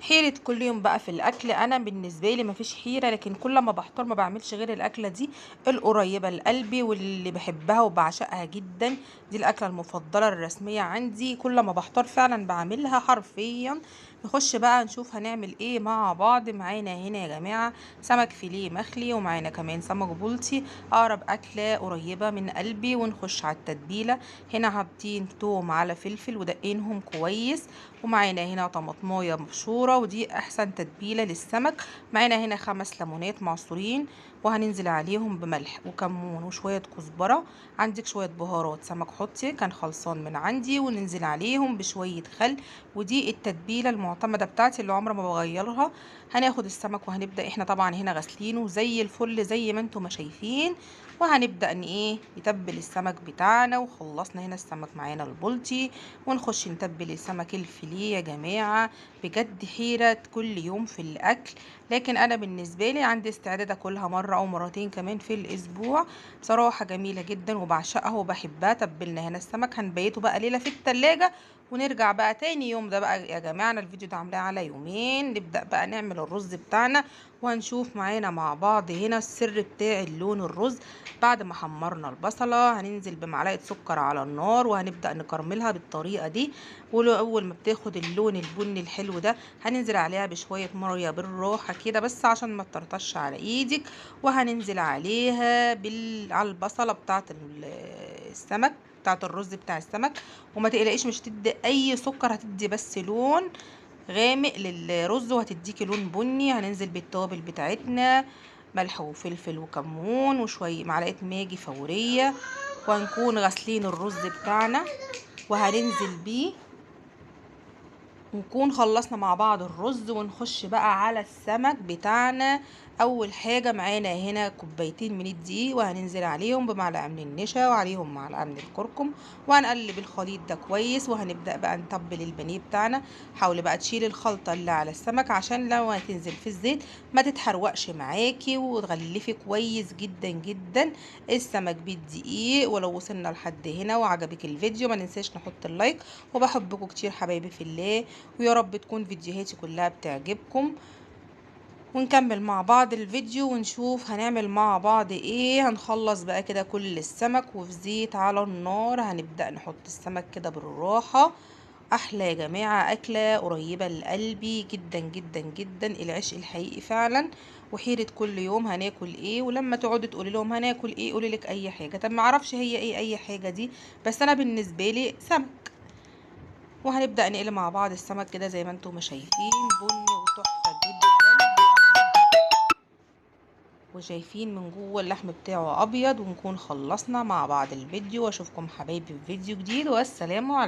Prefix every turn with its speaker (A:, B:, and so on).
A: حيرة كل يوم بقى في الاكل، انا بالنسبه لي مفيش حيره، لكن كل ما بحتار ما بعملش غير الاكله دي القريبه لقلبي واللي بحبها وبعشقها جدا. دي الاكله المفضله الرسميه عندي، كل ما بحتار فعلا بعملها حرفيا. نخش بقى نشوف هنعمل ايه مع بعض. معانا هنا يا جماعه سمك فيليه مخلي، ومعانا كمان سمك بلطي، اقرب اكله قريبه من قلبي. ونخش على التتبيله. هنا حاطين توم على فلفل ودقينهم كويس، ومعانا هنا طماطمايه مبشوره، ودي احسن تتبيله للسمك. معانا هنا 5 ليمونات معصورين، وهننزل عليهم بملح وكمون وشويه كزبره. عندك شويه بهارات سمك حطي كان خلصان من عندي، وننزل عليهم بشويه خل. ودي التتبيله المعتمده بتاعتي اللي عمري ما بغيرها. هناخد السمك وهنبدا احنا طبعا هنا غاسلينه زي الفل زي ما انتم ما شايفين، وهنبدا ان نتبل السمك بتاعنا. وخلصنا هنا السمك معانا البلطي، ونخش نتبل السمك الفيليه يا جماعه. بجد حيره كل يوم في الاكل، لكن انا بالنسبه لي عندي استعداد اكلها مره او مرتين كمان في الاسبوع. بصراحه جميله جدا وبعشقها وبحبها. تبلنا هنا السمك، هنبيته بقى ليله في التلاجة، ونرجع بقى تاني يوم. ده بقى يا جماعه أنا الفيديو ده عاملاه على يومين. نبدا بقى نعمل الرز بتاعنا، وهنشوف معانا مع بعض هنا السر بتاع اللون الرز. بعد ما حمرنا البصله هننزل بمعلقه سكر على النار، وهنبدا نكرملها بالطريقه دي. واول ما بتاخد اللون البني الحلو ده هننزل عليها بشويه ميه بالراحه كده بس عشان ما تطرطش على ايدك. وهننزل عليها على البصله بتاعه السمك، بتاعه الرز بتاع السمك. وما تقلقيش مش هتدي اي سكر، هتدي بس لون غامق للرز وهتديكي لون بني. هننزل بالتوابل بتاعتنا، ملح وفلفل وكمون وشويه معلقه ماجي فوريه. وهنكون غاسلين الرز بتاعنا وهننزل بيه، ونكون خلصنا مع بعض الرز. ونخش بقى على السمك بتاعنا. اول حاجه معانا هنا كوبايتين من الدقيق، وهننزل عليهم بمعلقه من النشا وعليهم معلقه من الكركم، وهنقلب الخليط ده كويس. وهنبدا بقى نتبل البانيه بتاعنا. حاولي بقى تشيلي الخلطه اللي على السمك عشان لو هتنزل في الزيت ما تتحروقش معاكي، وتغلفي كويس جدا جدا السمك بالدقيق. ولو وصلنا لحد هنا وعجبك الفيديو ما ننساش نحط اللايك، وبحبكم كتير حبايبي في الله، ويا رب تكون فيديوهاتي كلها بتعجبكم. ونكمل مع بعض الفيديو ونشوف هنعمل مع بعض ايه. هنخلص بقى كده كل السمك وفي زيت على النار هنبدأ نحط السمك كده بالراحة. احلى يا جماعة اكلة قريبة لقلبي جدا جدا جدا، العشق الحقيقي فعلا. وحيرة كل يوم هناكل ايه، ولما تقعدي تقولي لهم هناكل ايه يقولي لك اي حاجة. طب ما اعرفش هي ايه اي حاجة دي، بس انا بالنسبة لي سمك. وهنبدأ نقلي مع بعض السمك كده زي ما انتم ما شايفين بني وتحفة جدا، وشايفين من جوه اللحم بتاعه ابيض. ونكون خلصنا مع بعض الفيديو، واشوفكم حبايبي في فيديو جديد، والسلام عليكم.